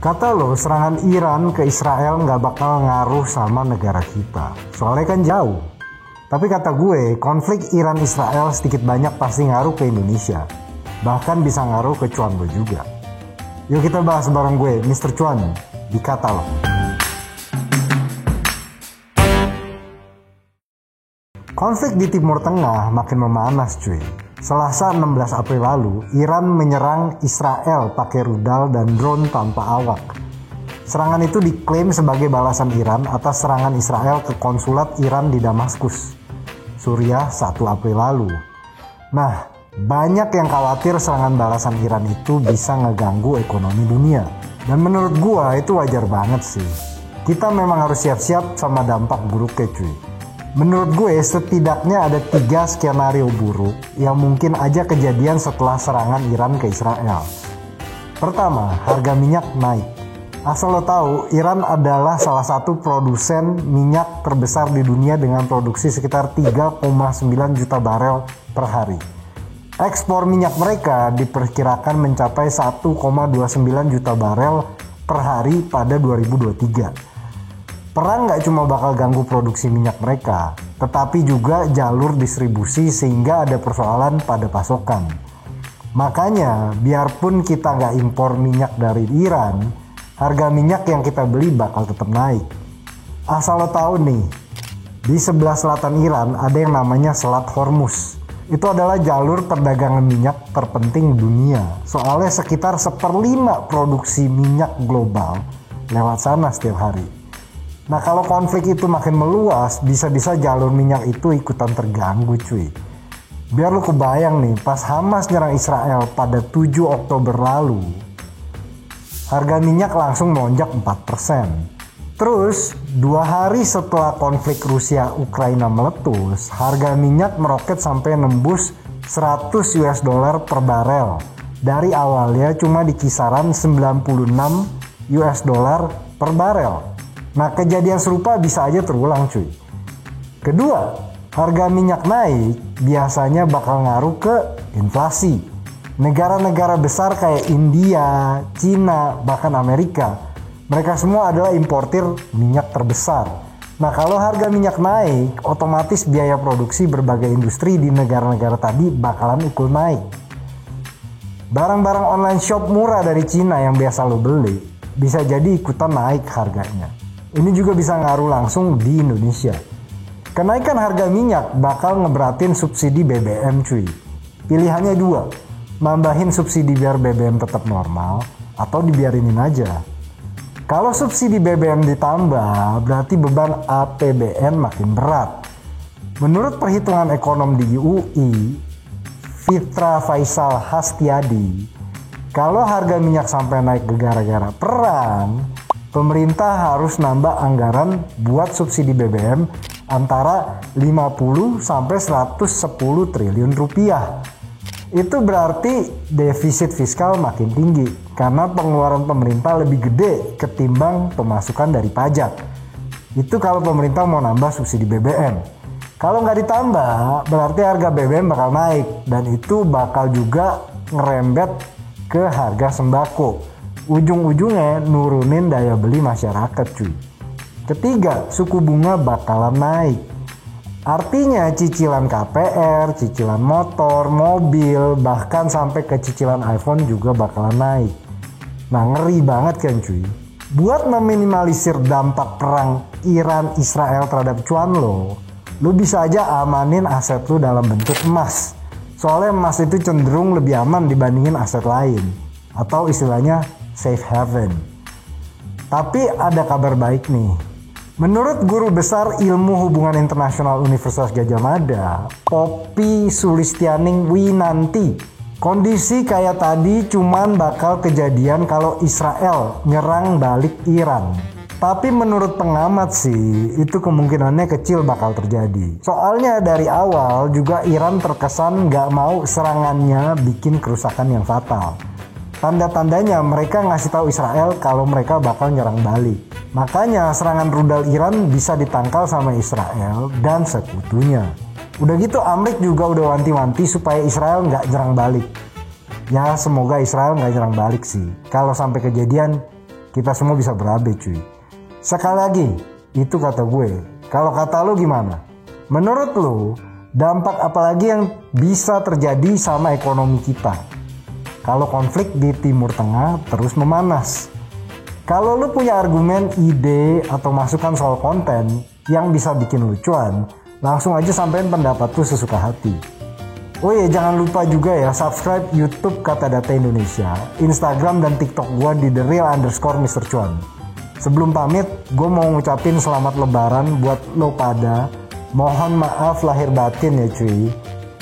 Kata lo, serangan Iran ke Israel nggak bakal ngaruh sama negara kita. Soalnya kan jauh. Tapi kata gue, konflik Iran-Israel sedikit banyak pasti ngaruh ke Indonesia. Bahkan bisa ngaruh ke cuan lo juga. Yuk kita bahas bareng gue, Mr. Cuan, di Kata Lo. Konflik di Timur Tengah makin memanas cuy. Selasa 16 April lalu, Iran menyerang Israel pakai rudal dan drone tanpa awak. Serangan itu diklaim sebagai balasan Iran atas serangan Israel ke konsulat Iran di Damaskus, Suriah 1 April lalu. Nah, banyak yang khawatir serangan balasan Iran itu bisa ngeganggu ekonomi dunia. Dan menurut gua itu wajar banget sih. Kita memang harus siap-siap sama dampak buruknya cuy. Menurut gue setidaknya ada 3 skenario buruk yang mungkin aja kejadian setelah serangan Iran ke Israel. Pertama, harga minyak naik. Asal lo tahu, Iran adalah salah satu produsen minyak terbesar di dunia dengan produksi sekitar 3,9 juta barel per hari. Ekspor minyak mereka diperkirakan mencapai 1,29 juta barel per hari pada 2023. Perang nggak cuma bakal ganggu produksi minyak mereka, tetapi juga jalur distribusi sehingga ada persoalan pada pasokan. Makanya, biarpun kita nggak impor minyak dari Iran, harga minyak yang kita beli bakal tetap naik. Asal lo tahu nih, di sebelah selatan Iran ada yang namanya Selat Hormuz. Itu adalah jalur perdagangan minyak terpenting dunia. Soalnya sekitar 1/5 produksi minyak global lewat sana setiap hari. Nah kalau konflik itu makin meluas, bisa-bisa jalur minyak itu ikutan terganggu cuy. Biar lu kebayang nih, pas Hamas nyerang Israel pada 7 Oktober lalu, harga minyak langsung melonjak 4%. Terus 2 hari setelah konflik Rusia-Ukraina meletus, harga minyak meroket sampai nembus 100 US dollar per barel. Dari awalnya cuma di kisaran 96 US dollar per barel. Nah kejadian serupa bisa aja terulang cuy. Kedua, harga minyak naik biasanya bakal ngaruh ke inflasi. Negara-negara besar kayak India, Cina, bahkan Amerika, mereka semua adalah importir minyak terbesar. Nah kalau harga minyak naik, otomatis biaya produksi berbagai industri di negara-negara tadi bakalan ikut naik. Barang-barang online shop murah dari Cina yang biasa lo beli, bisa jadi ikutan naik harganya. Ini juga bisa ngaruh langsung di Indonesia. Kenaikan harga minyak bakal ngeberatin subsidi BBM cuy. Pilihannya 2, nambahin subsidi biar BBM tetap normal atau dibiarinin aja. Kalau subsidi BBM ditambah, berarti beban APBN makin berat. Menurut perhitungan ekonom di UI, Fitra Faisal Hastiadi, kalau harga minyak sampai naik gara-gara perang, pemerintah harus nambah anggaran buat subsidi BBM antara 50 sampai 110 triliun rupiah. Itu berarti defisit fiskal makin tinggi karena pengeluaran pemerintah lebih gede ketimbang pemasukan dari pajak. Itu kalau pemerintah mau nambah subsidi BBM. Kalau nggak ditambah, berarti harga BBM bakal naik dan itu bakal juga ngerembet ke harga sembako. Ujung-ujungnya nurunin daya beli masyarakat cuy. Ketiga, suku bunga bakalan naik. Artinya cicilan KPR, cicilan motor, mobil, bahkan sampai ke cicilan iPhone juga bakalan naik. Nah ngeri banget kan cuy. Buat meminimalisir dampak perang Iran-Israel terhadap cuan lo bisa aja amanin aset lo dalam bentuk emas. Soalnya emas itu cenderung lebih aman dibandingin aset lain. Atau istilahnya safe haven. Tapi ada kabar baik nih. Menurut guru besar ilmu hubungan internasional Universitas Gadjah Mada, Poppy Sulistianing Winanti, kondisi kayak tadi cuman bakal kejadian kalau Israel nyerang balik Iran. Tapi menurut pengamat sih, itu kemungkinannya kecil bakal terjadi. Soalnya dari awal juga Iran terkesan gak mau serangannya bikin kerusakan yang fatal. Tanda-tandanya mereka ngasih tahu Israel kalau mereka bakal nyerang balik. Makanya serangan rudal Iran bisa ditangkal sama Israel dan sekutunya. Udah gitu Amerika juga udah wanti-wanti supaya Israel nggak nyerang balik. Ya semoga Israel nggak nyerang balik sih. Kalau sampai kejadian kita semua bisa berabe cuy. Sekali lagi, itu kata gue. Kalau kata lu gimana? Menurut lu, dampak apalagi yang bisa terjadi sama ekonomi kita kalau konflik di Timur Tengah terus memanas? Kalau lu punya argumen, ide, atau masukan soal konten yang bisa bikin lucuan, langsung aja sampein pendapat lu sesuka hati. Oh iya, jangan lupa juga ya subscribe YouTube Kata Data Indonesia, Instagram dan TikTok gua di @thereal_Mr. Cuan. Sebelum pamit, gue mau ngucapin selamat lebaran buat lo pada. Mohon maaf lahir batin ya cuy.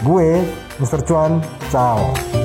Gue, Mr. Cuan, ciao.